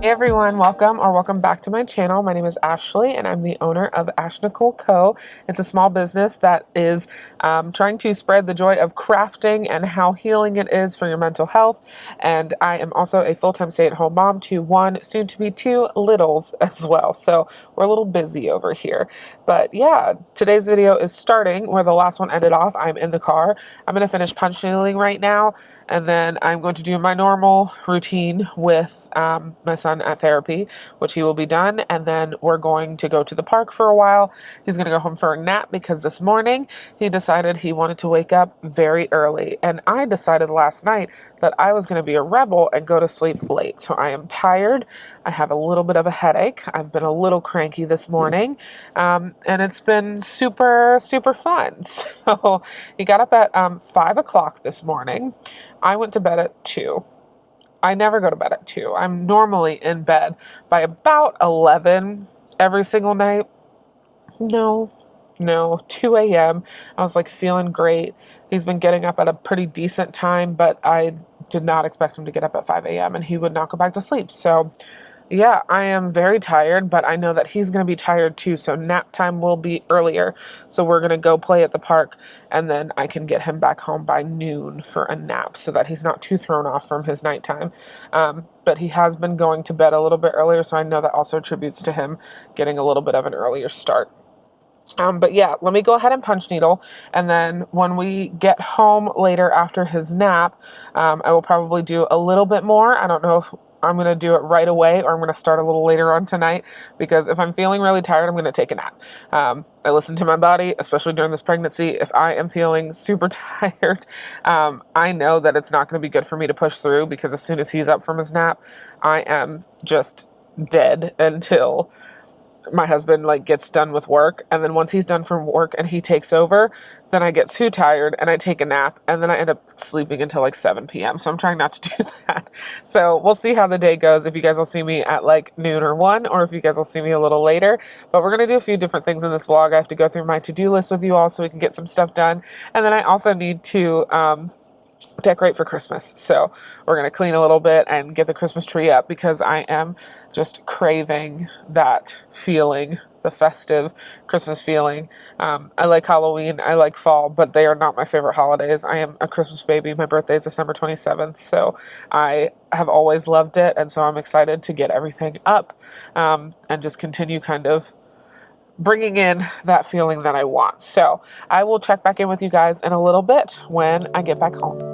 Hey everyone, welcome back to my channel. My name is Ashley and I'm the owner of Nichole Co. It's a small business that is trying to spread the joy of crafting and how healing it is for your mental health. And I am also a full-time stay-at-home mom to one, soon to be two littles as well. So we're a little busy over here. But yeah, today's video is starting where the last one ended off. I'm in the car. I'm going to finish punch needling right now, and then I'm going to do my normal routine with my son at therapy, which he will be done, and then we're going to go to the park for a while. He's going to go home for a nap because this morning he decided he wanted to wake up very early, and I decided last night that I was going to be a rebel and go to sleep late. So I am tired. I have a little bit of a headache. I've been a little cranky this morning, and it's been super fun. So he got up at 5 o'clock this morning. I went to bed at 2. I never go to bed at 2. I'm normally in bed by about 11 every single night. No, 2 a.m. I was like feeling great. He's been getting up at a pretty decent time, but I did not expect him to get up at 5 a.m. and he would not go back to sleep. So yeah, I am very tired, but I know that he's going to be tired too, so nap time will be earlier. So we're going to go play at the park, and then I can get him back home by noon for a nap so that he's not too thrown off from his nighttime. But he has been going to bed a little bit earlier, so I know that also attributes to him getting a little bit of an earlier start. But yeah, let me go ahead and punch needle, and then when we get home later after his nap, I will probably do a little bit more. I don't know if I'm going to do it right away or I'm going to start a little later on tonight, because if I'm feeling really tired, I'm going to take a nap. I listen to my body, especially during this pregnancy. If I am feeling super tired, I know that it's not going to be good for me to push through, because as soon as he's up from his nap, I am just dead until my husband gets done with work. And then once he's done from work and he takes over, then I get too tired and I take a nap, and then I end up sleeping until 7 p.m. So I'm trying not to do that. So we'll see how the day goes, if you guys will see me at noon or 1, or if you guys will see me a little later. But we're going to do a few different things in this vlog. I have to go through my to-do list with you all so we can get some stuff done. And then I also need to decorate for Christmas. So we're going to clean a little bit and get the Christmas tree up, because I am just craving that feeling, the festive Christmas feeling. I like Halloween, I like fall, but they are not my favorite holidays. I am a Christmas baby. My birthday is December 27th, so I have always loved it, and so I'm excited to get everything up and just continue kind of bringing in that feeling that I want. So I will check back in with you guys in a little bit when I get back home.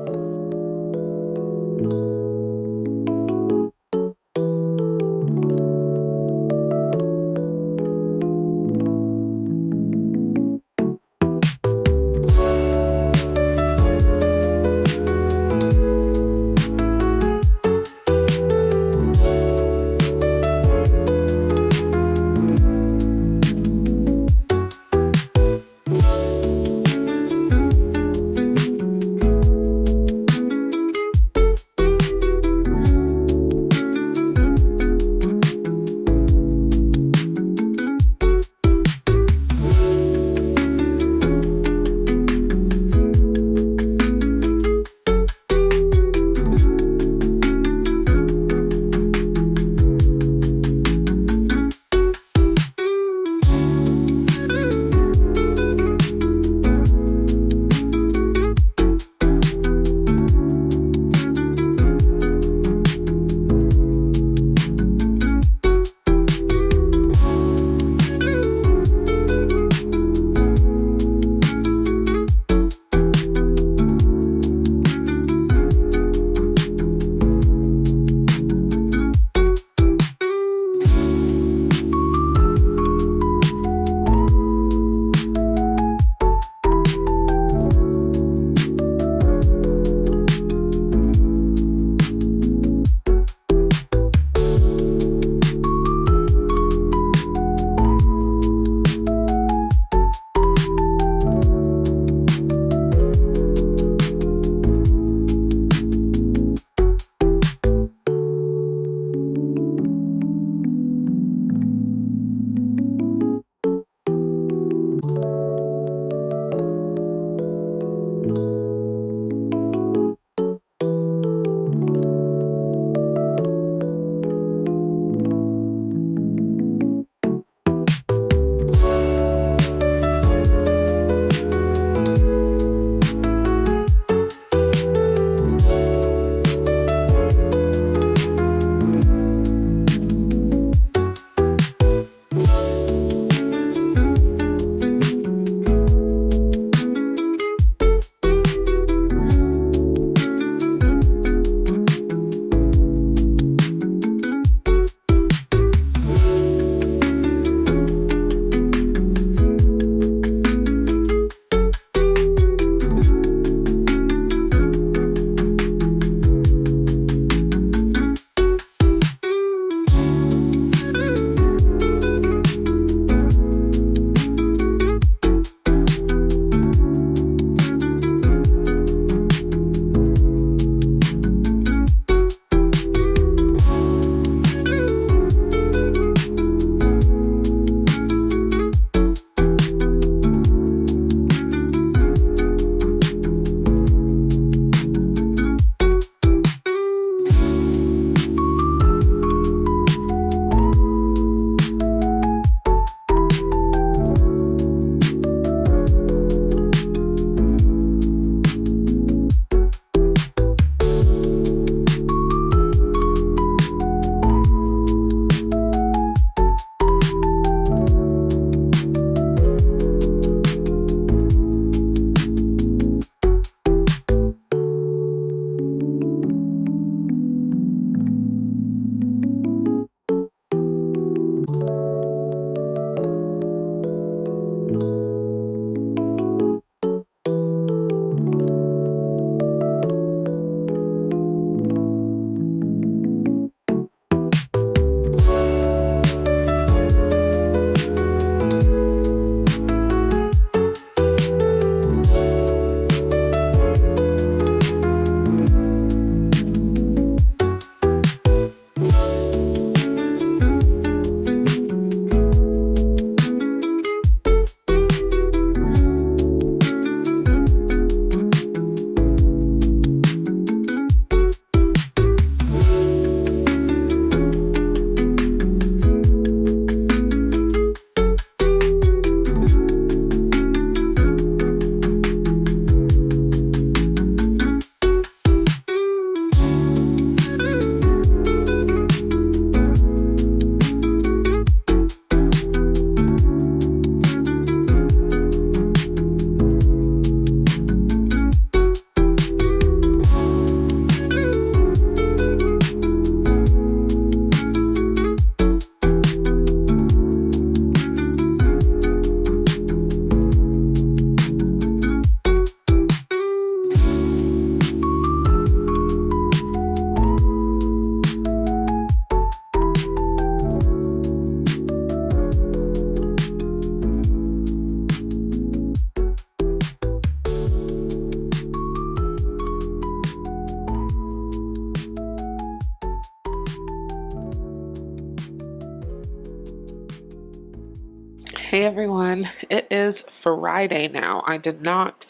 Hey everyone, it is Friday now. I did not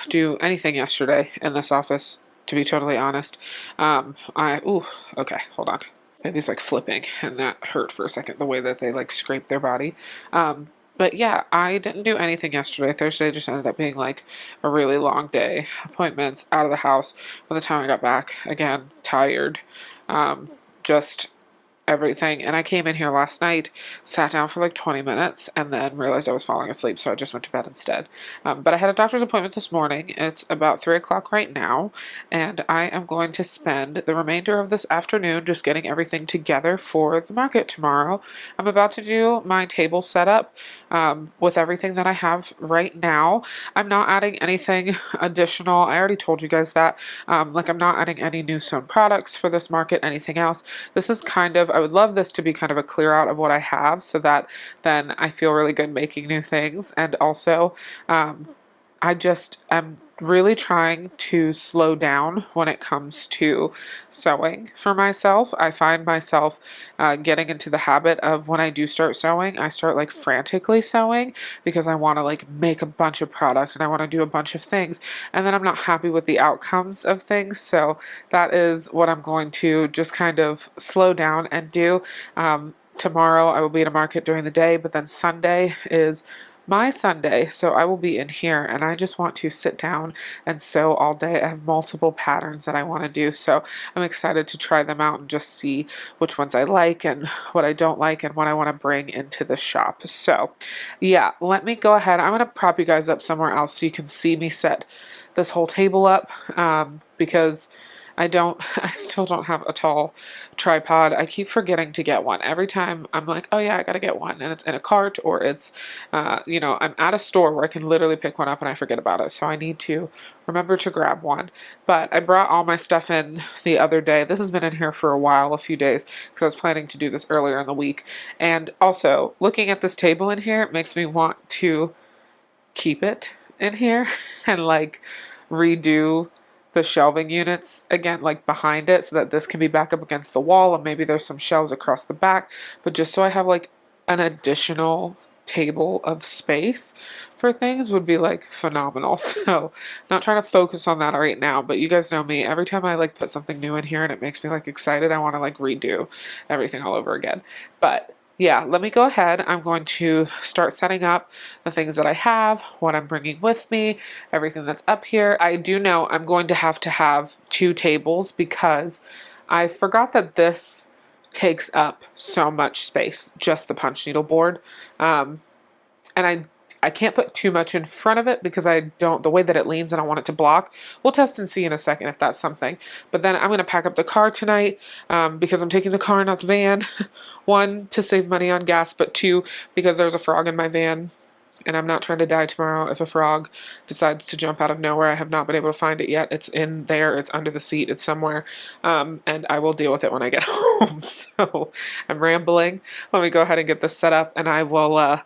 do anything yesterday in this office, to be totally honest. Okay, hold on. Baby's like flipping, and that hurt for a second, the way that they like scrape their body. But yeah, I didn't do anything yesterday. Thursday just ended up being like a really long day. Appointments, out of the house. By the time I got back, again, tired. Just everything. And I came in here last night, sat down for like 20 minutes, and then realized I was falling asleep, so I just went to bed instead. But I had a doctor's appointment this morning. It's about 3 o'clock right now, and I am going to spend the remainder of this afternoon just getting everything together for the market tomorrow. I'm about to do my table setup with everything that I have right now. I'm not adding anything additional. I already told you guys that. I'm not adding any new sewn products for this market, anything else. This is kind of, I would love this to be kind of a clear out of what I have so that then I feel really good making new things. And also, I just am really trying to slow down when it comes to sewing for myself. I find myself getting into the habit of when I do start sewing, I start like frantically sewing because I want to like make a bunch of product and I want to do a bunch of things, and then I'm not happy with the outcomes of things. So that is what I'm going to just kind of slow down and do. Tomorrow I will be at a market during the day, but then Sunday is my Sunday, so I will be in here and I just want to sit down and sew all day. I have multiple patterns that I want to do, so I'm excited to try them out and just see which ones I like and what I don't like and what I want to bring into the shop. So yeah, let me go ahead. I'm going to prop you guys up somewhere else so you can see me set this whole table up because I still don't have a tall tripod. I keep forgetting to get one. Every time I'm like, oh yeah, I gotta get one. And it's in a cart or it's, I'm at a store where I can literally pick one up and I forget about it. So I need to remember to grab one. But I brought all my stuff in the other day. This has been in here for a while, a few days, because I was planning to do this earlier in the week. And also, looking at this table in here, it makes me want to keep it in here and like redo the shelving units again, like behind it, so that this can be back up against the wall and maybe there's some shelves across the back, but just so I have like an additional table of space for things would be like phenomenal. So not trying to focus on that right now, but you guys know me, every time I like put something new in here and it makes me like excited, I want to like redo everything all over again. But yeah, let me go ahead. I'm going to start setting up the things that I have, what I'm bringing with me, everything that's up here. I do know I'm going to have 2 tables because I forgot that this takes up so much space, just the punch needle board. And I can't put too much in front of it because the way that it leans, I don't want it to block. We'll test and see in a second if that's something. But then I'm going to pack up the car tonight because I'm taking the car, not the van. 1, to save money on gas, but 2, because there's a frog in my van and I'm not trying to die tomorrow if a frog decides to jump out of nowhere. I have not been able to find it yet. It's in there. It's under the seat. It's somewhere. And I will deal with it when I get home. So I'm rambling. Let me go ahead and get this set up and I will...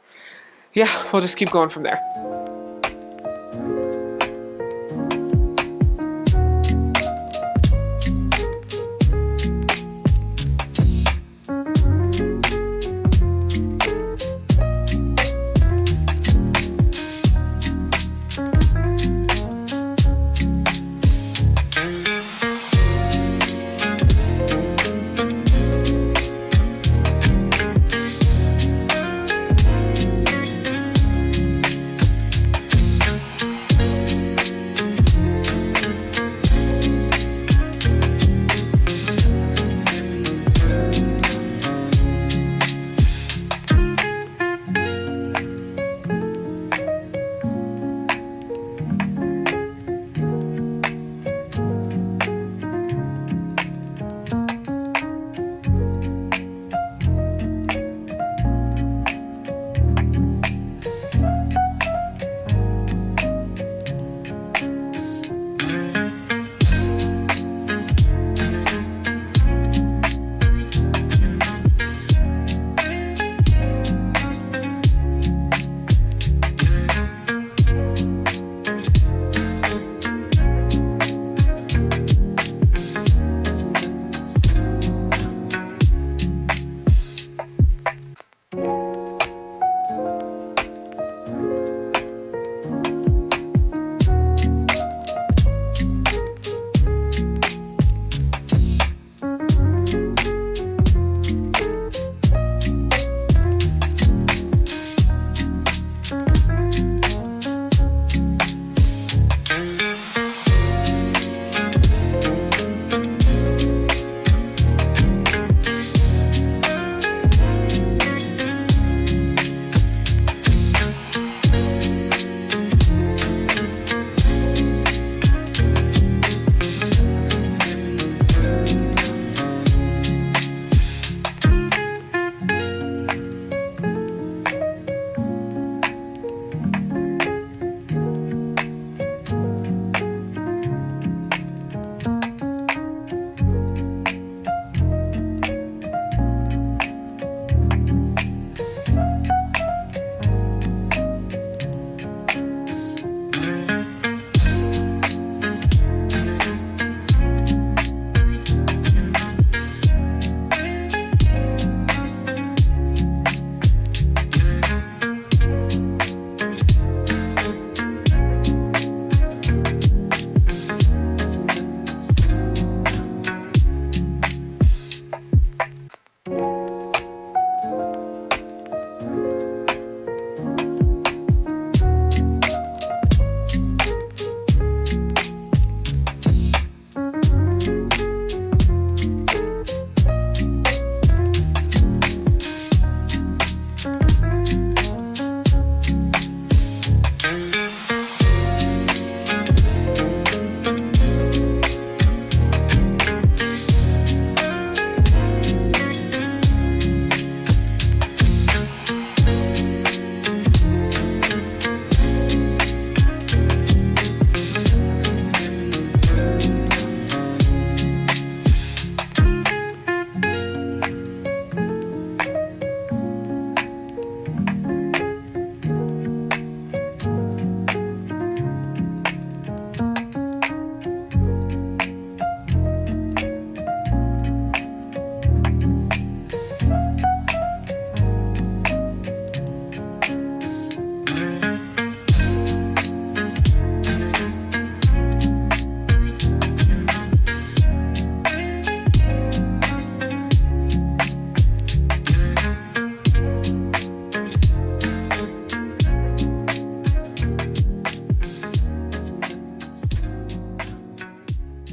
yeah, we'll just keep going from there.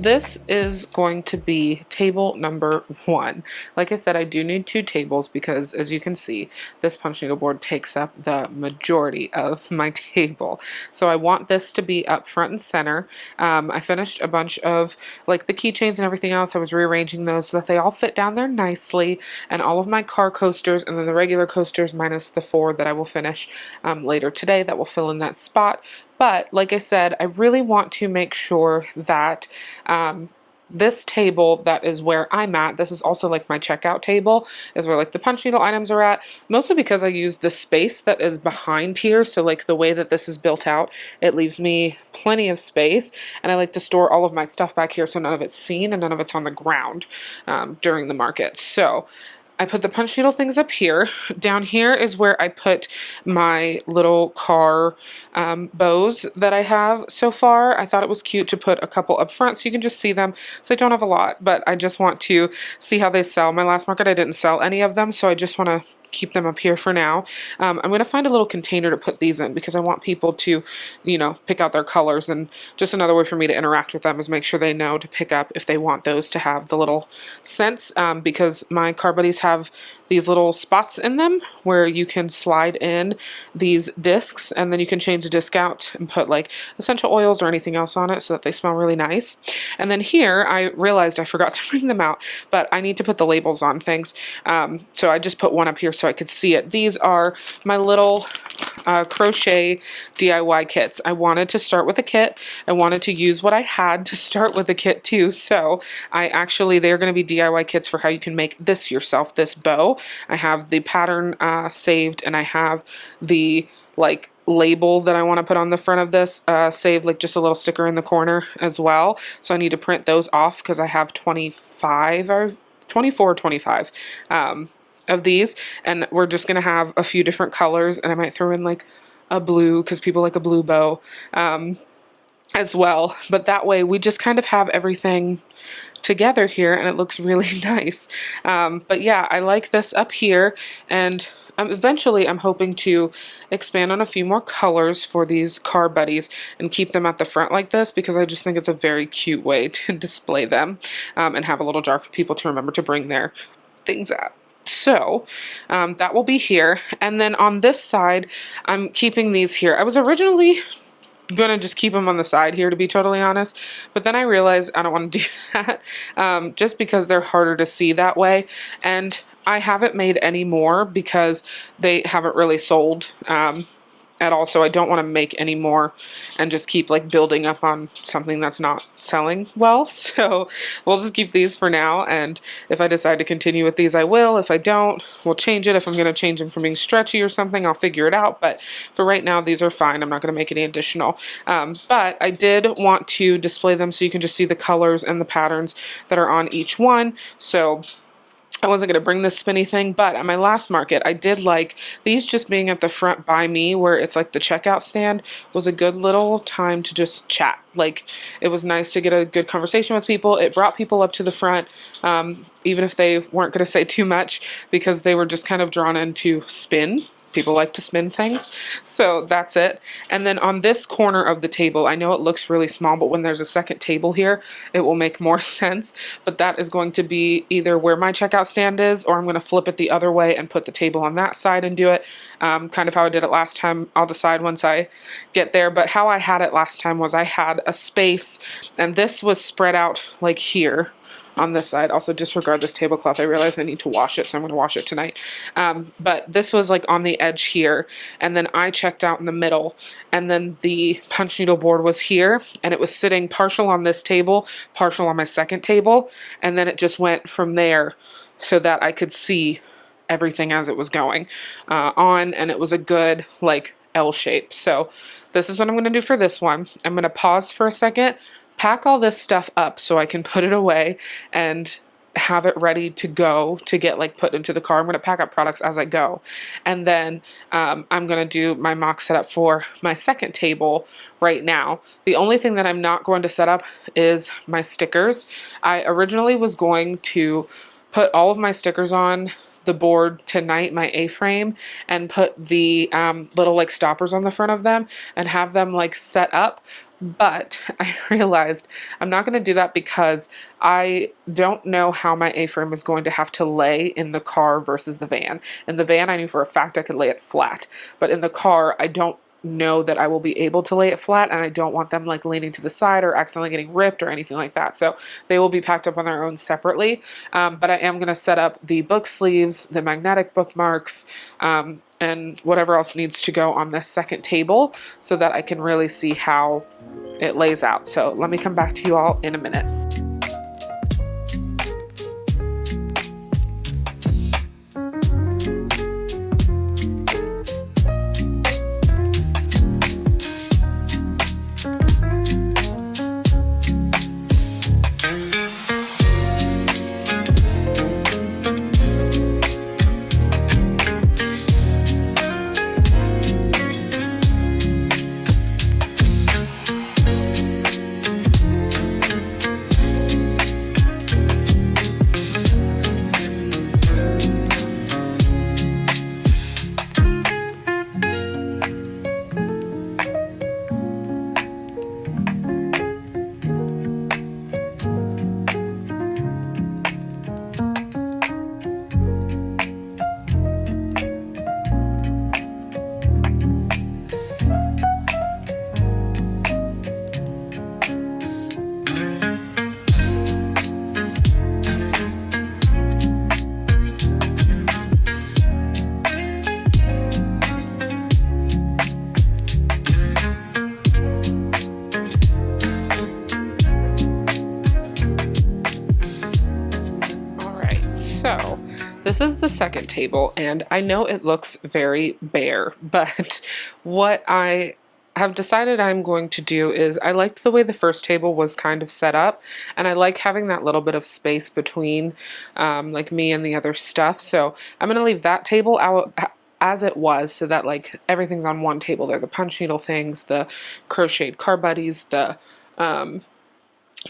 this is going to be table number 1. Like I said, I do need 2 tables because, as you can see, this punch needle board takes up the majority of my table. So I want this to be up front and center. I finished a bunch of like the keychains and everything else. I was rearranging those so that they all fit down there nicely, and all of my car coasters and then the regular coasters minus the 4 that I will finish later today that will fill in that spot. But like I said, I really want to make sure that this table that is where I'm at, this is also like my checkout table, is where like the punch needle items are at, mostly because I use the space that is behind here. So like the way that this is built out, it leaves me plenty of space, and I like to store all of my stuff back here so none of it's seen and none of it's on the ground during the market. So I put the punch needle things up here. Down here is where I put my little car bows that I have so far. I thought it was cute to put a couple up front so you can just see them. So I don't have a lot, but I just want to see how they sell. My last market I didn't sell any of them, so I just want to keep them up here for now. I'm going to find a little container to put these in because I want people to, you know, pick out their colors, and just another way for me to interact with them is make sure they know to pick up if they want those to have the little scents, because my car buddies have these little spots in them where you can slide in these discs, and then you can change the disc out and put like essential oils or anything else on it so that they smell really nice. And then here I realized I forgot to bring them out, but I need to put the labels on things, so I just put one up here so I could see it. These are my little crochet DIY kits. I wanted to start with a kit. I wanted to use what I had to start with a kit too. So they're going to be DIY kits for how you can make this yourself, this bow. I have the pattern saved, and I have the like label that I want to put on the front of this saved, like just a little sticker in the corner as well. So I need to print those off because I have 25 or 24 or 25 of these, and we're just gonna have a few different colors, and I might throw in like a blue because people like a blue bow as well. But that way we just kind of have everything together here and it looks really nice. But yeah, I like this up here, and eventually I'm hoping to expand on a few more colors for these car buddies and keep them at the front like this, because I just think it's a very cute way to display them, and have a little jar for people to remember to bring their things up. So that will be here, and then on this side I'm keeping these here. I was originally gonna just keep them on the side here, to be totally honest, but then I realized I don't want to do that, just because they're harder to see that way, and I haven't made any more because they haven't really sold at all, so I don't want to make any more and just keep like building up on something that's not selling well. So we'll just keep these for now, and if I decide to continue with these I will. If I don't, we'll change it. If I'm going to change them from being stretchy or something, I'll figure it out, but for right now these are fine. I'm not going to make any additional, but I did want to display them so you can just see the colors and the patterns that are on each one. So I wasn't going to bring this spinny thing, but at my last market, I did like these just being at the front by me, where it's like the checkout stand, was a good little time to just chat. Like, it was nice to get a good conversation with people. It brought people up to the front, even if they weren't going to say too much, because they were just kind of drawn in to spin. People like to spin things, so that's it. And then on this corner of the table, I know it looks really small, but when there's a second table here, it will make more sense. But that is going to be either where my checkout stand is, or I'm going to flip it the other way and put the table on that side and do it kind of how I did it last time. I'll decide once I get there, but how I had it last time was I had a space, and this was spread out like here on this side. Also, disregard this tablecloth. I realize I need to wash it, so I'm going to wash it tonight. But this was like on the edge here, and then I checked out in the middle, and then the punch needle board was here, and it was sitting partial on this table, partial on my second table, and then it just went from there so that I could see everything as it was going on, and it was a good like L shape. So this is what I'm going to do for this one. I'm going to pause for a second, pack all this stuff up so I can put it away and have it ready to go to get like put into the car. I'm going to pack up products as I go. And then I'm going to do my mock setup for my second table right now. The only thing that I'm not going to set up is my stickers. I originally was going to put all of my stickers on the board tonight, my A-frame, and put the little like stoppers on the front of them and have them like set up. But I realized I'm not going to do that because I don't know how my A-frame is going to have to lay in the car versus the van. In the van, I knew for a fact I could lay it flat, but in the car, I don't know that I will be able to lay it flat, and I don't want them like leaning to the side or accidentally getting ripped or anything like that. So they will be packed up on their own separately. But I am going to set up the book sleeves, the magnetic bookmarks, and whatever else needs to go on this second table so that I can really see how it lays out. So let me come back to you all in a minute. So this is the second table, and I know it looks very bare, but what I have decided I'm going to do is I liked the way the first table was kind of set up, and I like having that little bit of space between like me and the other stuff. So I'm going to leave that table out as it was so that like everything's on one table there. The punch needle things, the crocheted car buddies,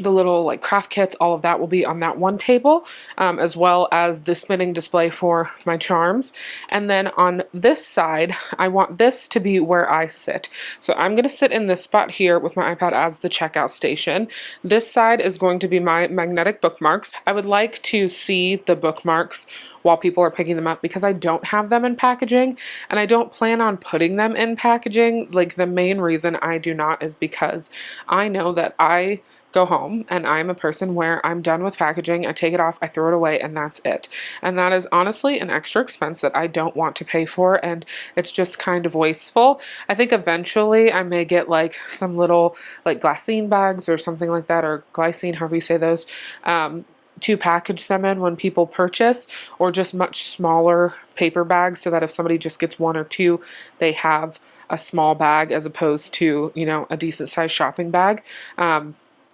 the little like craft kits, all of that will be on that one table, as well as the spinning display for my charms. And then on this side, I want this to be where I sit. So I'm going to sit in this spot here with my iPad as the checkout station. This side is going to be my magnetic bookmarks. I would like to see the bookmarks while people are picking them up because I don't have them in packaging, and I don't plan on putting them in packaging. Like, the main reason I do not is because I know that I go home and I'm a person where I'm done with packaging, I take it off, I throw it away, and that's it. And that is honestly an extra expense that I don't want to pay for, and it's just kind of wasteful. I think eventually I may get like some little like glassine bags or something like that, or glycine, however you say those, to package them in when people purchase, or just much smaller paper bags so that if somebody just gets one or two, they have a small bag as opposed to, you know, a decent sized shopping bag.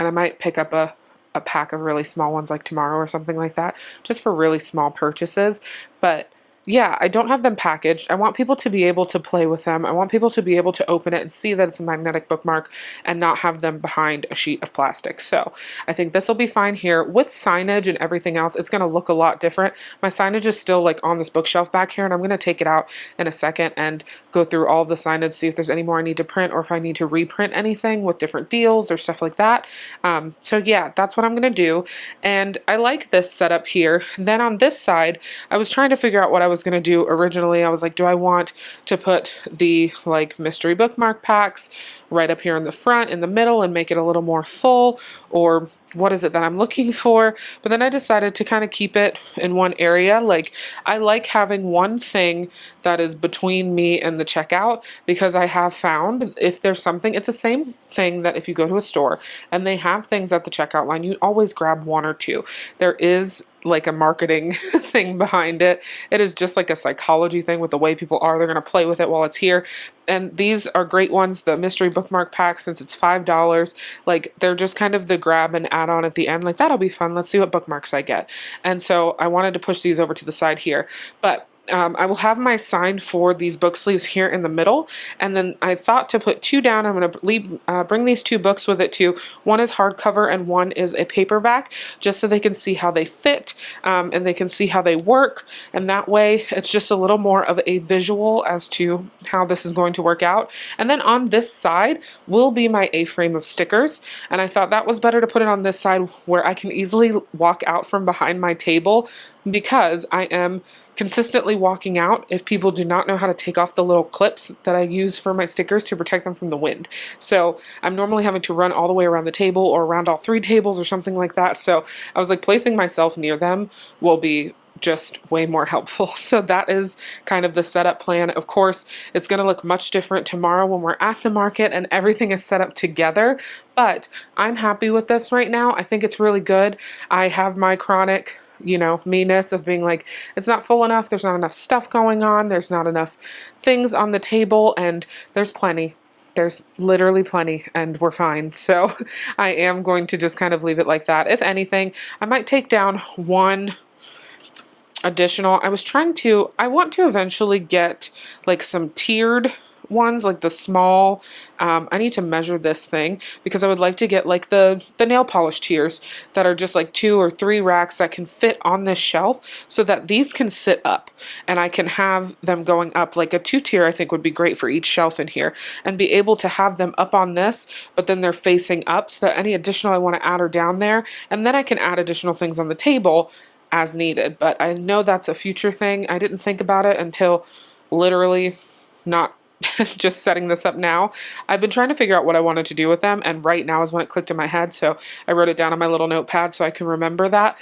And I might pick up a pack of really small ones like tomorrow or something like that, just for really small purchases. But yeah, I don't have them packaged. I want people to be able to play with them. I want people to be able to open it and see that it's a magnetic bookmark and not have them behind a sheet of plastic. So I think this will be fine here. With signage and everything else, it's going to look a lot different. My signage is still like on this bookshelf back here, and I'm going to take it out in a second and go through all the signage, see if there's any more I need to print or if I need to reprint anything with different deals or stuff like that. So yeah, that's what I'm going to do. And I like this setup here. Then on this side, I was trying to figure out what I was going to do originally. I was like, do I want to put the like mystery bookmark packs right up here in the front, in the middle, and make it a little more full, or what is it that I'm looking for? But then I decided to kind of keep it in one area. Like, I like having one thing that is between me and the checkout, because I have found if there's something, it's the same thing that if you go to a store and they have things at the checkout line, you always grab one or two. There is like a marketing thing behind it. It is just like a psychology thing with the way people are. They're going to play with it while it's here. And these are great ones. The mystery bookmark pack, since it's $5, like, they're just kind of the grab and add on at the end. Like, that'll be fun. Let's see what bookmarks I get. And so I wanted to push these over to the side here. But I will have my sign for these book sleeves here in the middle, and then I thought to put two down. I'm going to bring these two books with it too. One is hardcover and one is a paperback, just so they can see how they fit, and they can see how they work, and that way it's just a little more of a visual as to how this is going to work out. And then on this side will be my A-frame of stickers, and I thought that was better to put it on this side where I can easily walk out from behind my table, because I am consistently walking out if people do not know how to take off the little clips that I use for my stickers to protect them from the wind. So I'm normally having to run all the way around the table or around all 3 tables or something like that. So I was like, placing myself near them will be just way more helpful. So that is kind of the setup plan. Of course, it's going to look much different tomorrow when we're at the market and everything is set up together, but I'm happy with this right now. I think it's really good. I have my chronic, meanness of being like, it's not full enough, there's not enough stuff going on, there's not enough things on the table, and there's plenty. There's literally plenty, and we're fine. So I am going to just kind of leave it like that. If anything, I might take down one additional. I want to eventually get like some tiered ones, like the small, I need to measure this thing because I would like to get like the nail polish tiers that are just like 2 or 3 racks that can fit on this shelf, so that these can sit up and I can have them going up. Like a 2-tier I think would be great for each shelf in here, and be able to have them up on this, but then they're facing up, so that any additional I want to add are down there, and then I can add additional things on the table as needed. But I know that's a future thing. I didn't think about it until literally not just setting this up now. I've been trying to figure out what I wanted to do with them, and right now is when it clicked in my head, so I wrote it down on my little notepad so I can remember that.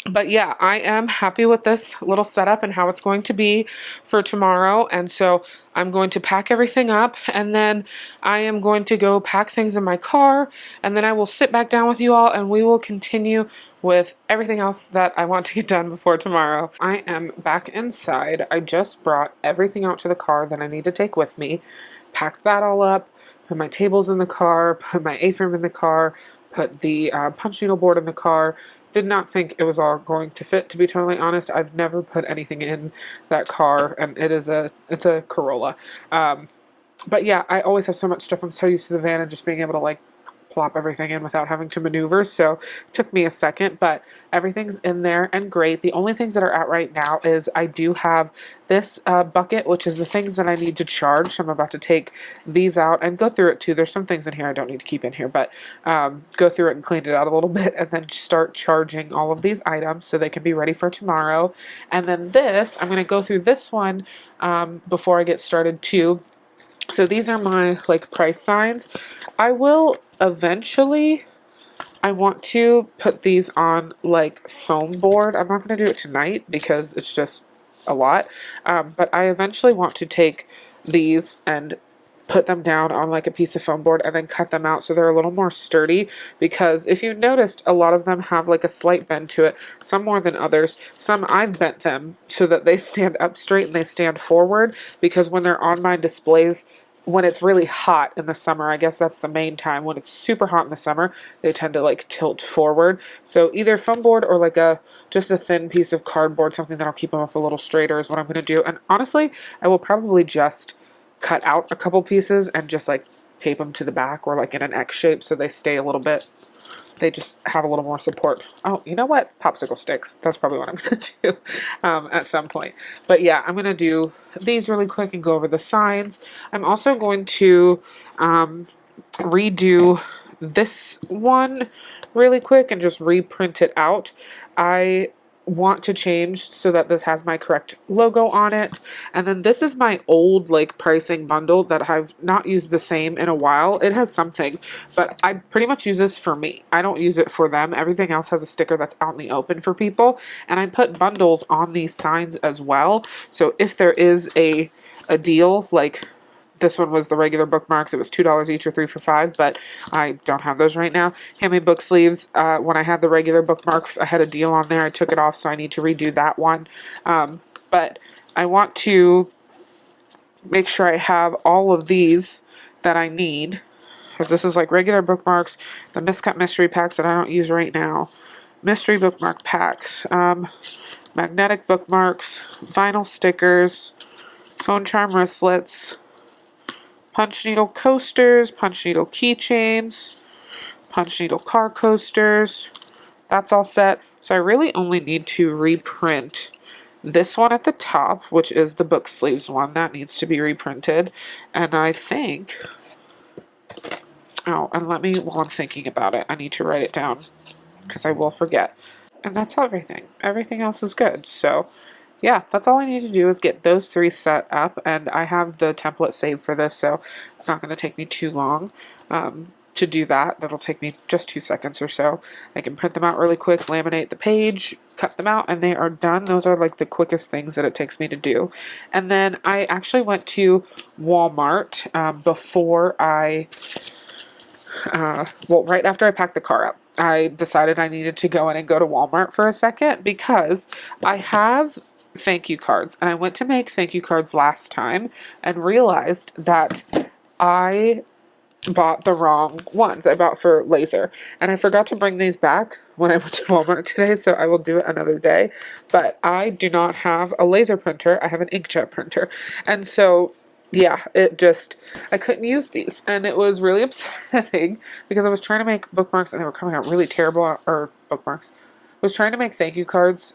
But yeah, I am happy with this little setup and how it's going to be for tomorrow. And so I'm going to pack everything up, and then I am going to go pack things in my car, and then I will sit back down with you all and we will continue with everything else that I want to get done before tomorrow. I am back inside. I just brought everything out to the car that I need to take with me, packed that all up, put my tables in the car, put my A-frame in the car, put the punch needle board in the car. Did not think it was all going to fit, to be totally honest. I've never put anything in that car, and it's a Corolla. But yeah, I always have so much stuff. I'm so used to the van and just being able to like plop everything in without having to maneuver, so it took me a second, but everything's in there and great. The only things that are out right now is I do have this bucket, which is the things that I need to charge. So I'm about to take these out and go through it too. There's some things in here I don't need to keep in here, but go through it and clean it out a little bit, and then start charging all of these items so they can be ready for tomorrow. And then this, I'm going to go through this one before I get started too. So these are my like price signs. I will eventually, I want to put these on like foam board. I'm not going to do it tonight because it's just a lot. But I eventually want to take these and put them down on like a piece of foam board and then cut them out so they're a little more sturdy, because if you noticed, a lot of them have like a slight bend to it, some more than others. Some I've bent them so that they stand up straight and they stand forward, because when they're on my displays, when it's really hot in the summer, I guess that's the main time, when it's super hot in the summer, they tend to like tilt forward. So either foam board or like just a thin piece of cardboard, something that'll keep them up a little straighter is what I'm going to do. And honestly, I will probably just cut out a couple pieces and just like tape them to the back, or like in an X shape, so they stay a little bit, they just have a little more support. Oh, you know what? Popsicle sticks. That's probably what I'm going to do at some point. But yeah, I'm going to do these really quick and go over the signs. I'm also going to redo this one really quick and just reprint it out. I want to change so that this has my correct logo on it. And then this is my old like pricing bundle that I've not used the same in a while. It has some things, but I pretty much use this for me. I don't use it for them. Everything else has a sticker that's out in the open for people. And I put bundles on these signs as well. So if there is a deal, like this one was the regular bookmarks. It was $2 each or 3 for $5, but I don't have those right now. Handmade book sleeves. When I had the regular bookmarks, I had a deal on there. I took it off, so I need to redo that one. But I want to make sure I have all of these that I need, because this is like regular bookmarks, the miscut mystery packs that I don't use right now, mystery bookmark packs. magnetic bookmarks, vinyl stickers, phone charm wristlets, punch needle coasters, punch needle keychains, punch needle car coasters. That's all set. So I really only need to reprint this one at the top, which is the book sleeves one. That needs to be reprinted. And I think, oh, and while I'm thinking about it, I need to write it down because I will forget. And that's everything. Everything else is good. So yeah, that's all I need to do is get those 3 set up, and I have the template saved for this, so it's not going to take me too long to do that. That'll take me just 2 seconds or so. I can print them out really quick, laminate the page, cut them out, and they are done. Those are like the quickest things that it takes me to do. And then I actually went to Walmart before I well, right after I packed the car up. I decided I needed to go in and go to Walmart for a second because I have thank you cards, and I went to make thank you cards last time and realized that I bought the wrong ones. I bought for laser, and I forgot to bring these back when I went to Walmart today, so I will do it another day. But I do not have a laser printer. I have an inkjet printer, and so yeah, I couldn't use these, and it was really upsetting because I was trying to make bookmarks and they were coming out really terrible, or bookmarks. I was trying to make thank you cards,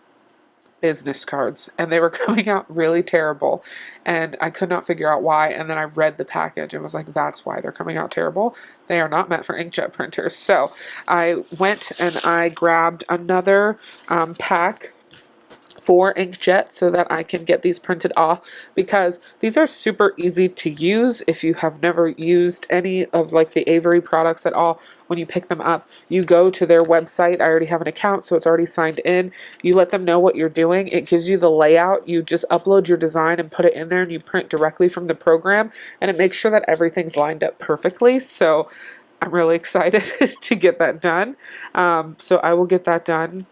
business cards, and they were coming out really terrible, and I could not figure out why. And then I read the package and was like, that's why they're coming out terrible. They are not meant for inkjet printers. So I went and I grabbed another pack for inkjet so that I can get these printed off, because these are super easy to use if you have never used any of like the Avery products at all. When you pick them up, you go to their website. I already have an account, so it's already signed in. You let them know what you're doing. It gives you the layout. You just upload your design and put it in there, and you print directly from the program, and it makes sure that everything's lined up perfectly. So I'm really excited to get that done. So I will get that done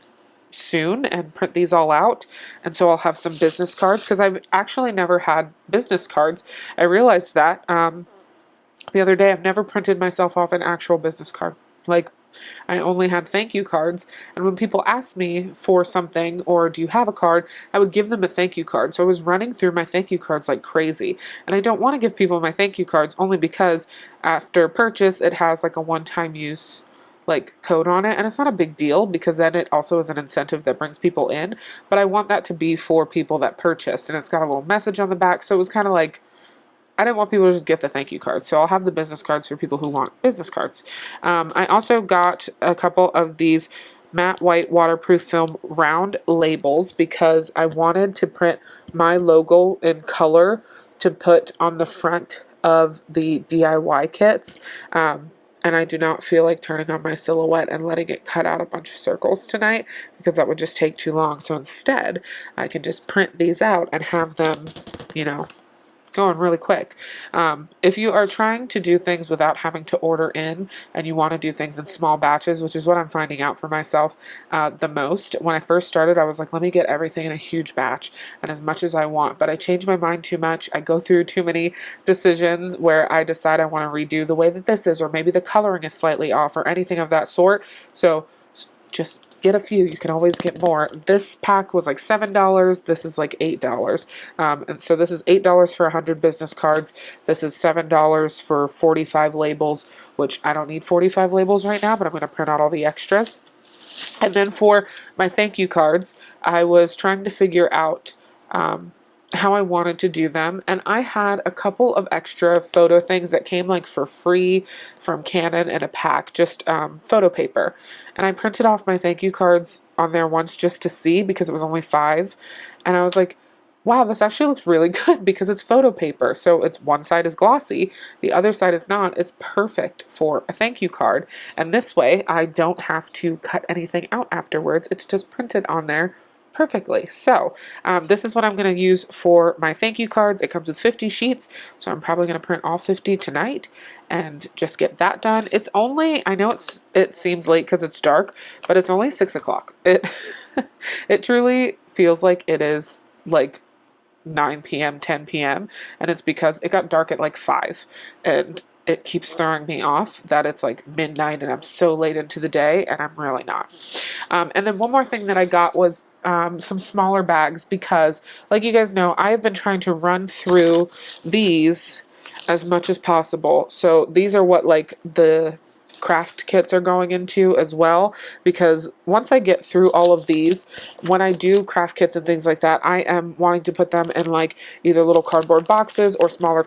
soon and print these all out, and so I'll have some business cards, because I've actually never had business cards. I realized that the other day. I've never printed myself off an actual business card. Like, I only had thank you cards, and when people asked me for something or do you have a card, I would give them a thank you card. So I was running through my thank you cards like crazy, and I don't want to give people my thank you cards only because after purchase it has like a one-time use like code on it, and it's not a big deal because then it also is an incentive that brings people in, but I want that to be for people that purchased, and it's got a little message on the back, so it was kind of like, I didn't want people to just get the thank you cards, so I'll have the business cards for people who want business cards. I also got a couple of these matte white waterproof film round labels because I wanted to print my logo in color to put on the front of the DIY kits. And I do not feel like turning on my silhouette and letting it cut out a bunch of circles tonight, because that would just take too long. So instead, I can just print these out and have them, you know, going really quick. If you are trying to do things without having to order in, and you want to do things in small batches, which is what I'm finding out for myself the most. When I first started, I was like, let me get everything in a huge batch and as much as I want, but I changed my mind too much. I go through too many decisions where I decide I want to redo the way that this is, or maybe the coloring is slightly off, or anything of that sort. So just get a few. You can always get more. This pack was like $7. This is like $8. And so this is $8 for 100 business cards. This is $7 for 45 labels, which I don't need 45 labels right now, but I'm going to print out all the extras. And then for my thank you cards, I was trying to figure out how I wanted to do them, and I had a couple of extra photo things that came like for free from Canon in a pack, just photo paper, and I printed off my thank you cards on there once just to see, because it was only 5, and I was like, wow, this actually looks really good because it's photo paper. So it's one side is glossy, the other side is not. It's perfect for a thank you card, and this way I don't have to cut anything out afterwards. It's just printed on there perfectly. So this is what I'm going to use for my thank you cards. It comes with 50 sheets, so I'm probably going to print all 50 tonight and just get that done. It's only, I know it seems late because it's dark, but it's only 6 o'clock. It truly feels like it is like 9 p.m., 10 p.m., and it's because it got dark at like 5, and it keeps throwing me off that it's like midnight and I'm so late into the day, and I'm really not. And then one more thing that I got was some smaller bags because, like you guys know, I have been trying to run through these as much as possible. So these are what like the craft kits are going into as well, because once I get through all of these, when I do craft kits and things like that, I am wanting to put them in like either little cardboard boxes or smaller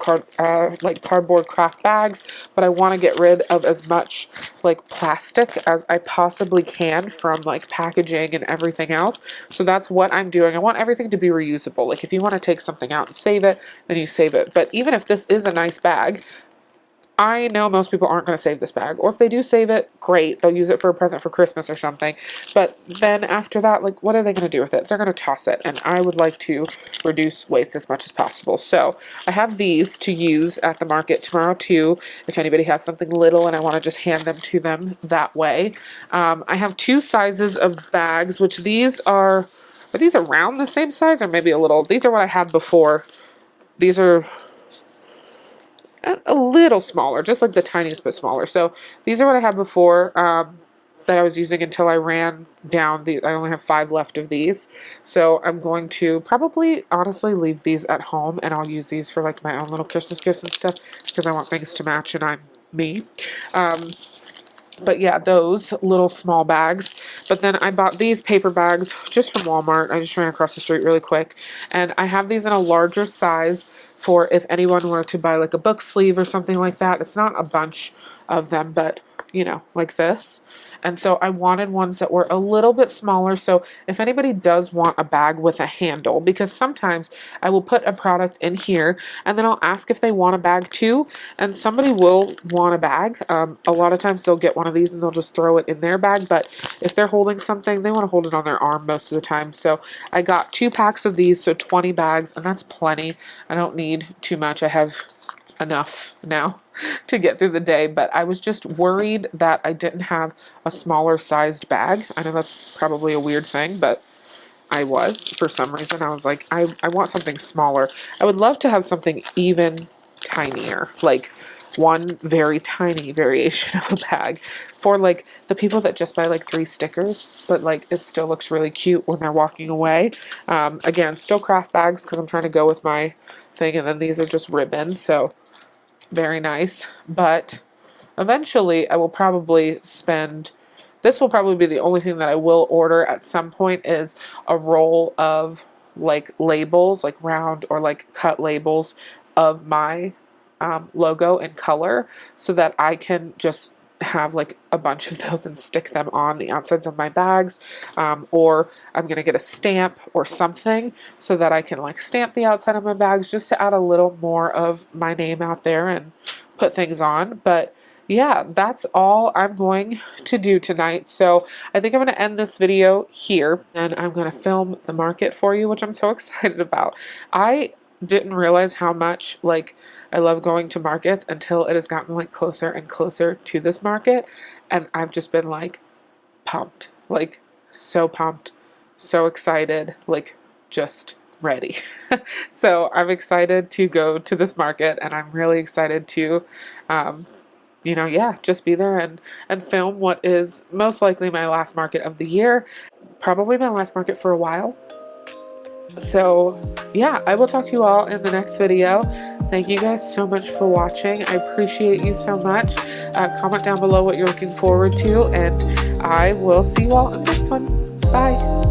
like cardboard craft bags, but I want to get rid of as much like plastic as I possibly can from like packaging and everything else. So that's what I'm doing. I want everything to be reusable. Like if you want to take something out and save it, then you save it. But even if this is a nice bag, I know most people aren't going to save this bag, or if they do save it, great, they'll use it for a present for Christmas or something. But then after that, like, what are they going to do with it? They're going to toss it, and I would like to reduce waste as much as possible. So I have these to use at the market tomorrow too, if anybody has something little and I want to just hand them to them that way. I have two sizes of bags, which these are these around the same size or maybe a little? These are what I had before. These are a little smaller, just like the tiniest bit smaller. So these are what I had before that I was using until I ran down I only have 5 left of these. So I'm going to probably honestly leave these at home, and I'll use these for like my own little Christmas gifts and stuff because I want things to match and I'm me. But yeah, those little small bags. But then I bought these paper bags just from Walmart. I just ran across the street really quick. And I have these in a larger size for if anyone were to buy like a book sleeve or something like that. It's not a bunch of them, but you know, like this. And so I wanted ones that were a little bit smaller. So if anybody does want a bag with a handle, because sometimes I will put a product in here and then I'll ask if they want a bag too. And somebody will want a bag. A lot of times they'll get one of these and they'll just throw it in their bag. But if they're holding something, they want to hold it on their arm most of the time. So I got 2 packs of these, so 20 bags, and that's plenty. I don't need too much. I have enough now to get through the day, but I was just worried that I didn't have a smaller sized bag. I know that's probably a weird thing, but I was, for some reason. I was like, I want something smaller. I would love to have something even tinier, like one very tiny variation of a bag for like the people that just buy like 3 stickers, but like it still looks really cute when they're walking away. Again, still craft bags because I'm trying to go with my thing, and then these are just ribbons, so very nice. But eventually I will probably this will probably be the only thing that I will order at some point, is a roll of like labels, like round or like cut labels of my logo in color, so that I can just have like a bunch of those and stick them on the outsides of my bags, or I'm gonna get a stamp or something so that I can like stamp the outside of my bags just to add a little more of my name out there and put things on. But yeah, that's all I'm going to do tonight. So I think I'm going to end this video here, and I'm going to film the market for you, which I'm so excited about. I didn't realize how much like I love going to markets until it has gotten like closer and closer to this market, and I've just been like pumped, like so pumped, so excited, like just ready. So I'm excited to go to this market, and I'm really excited to you know, yeah, just be there and film what is most likely my last market of the year, probably my last market for a while. So yeah, I will talk to you all in the next video. Thank you guys so much for watching. I appreciate you so much. Comment down below what you're looking forward to, and I will see you all in the next one. Bye.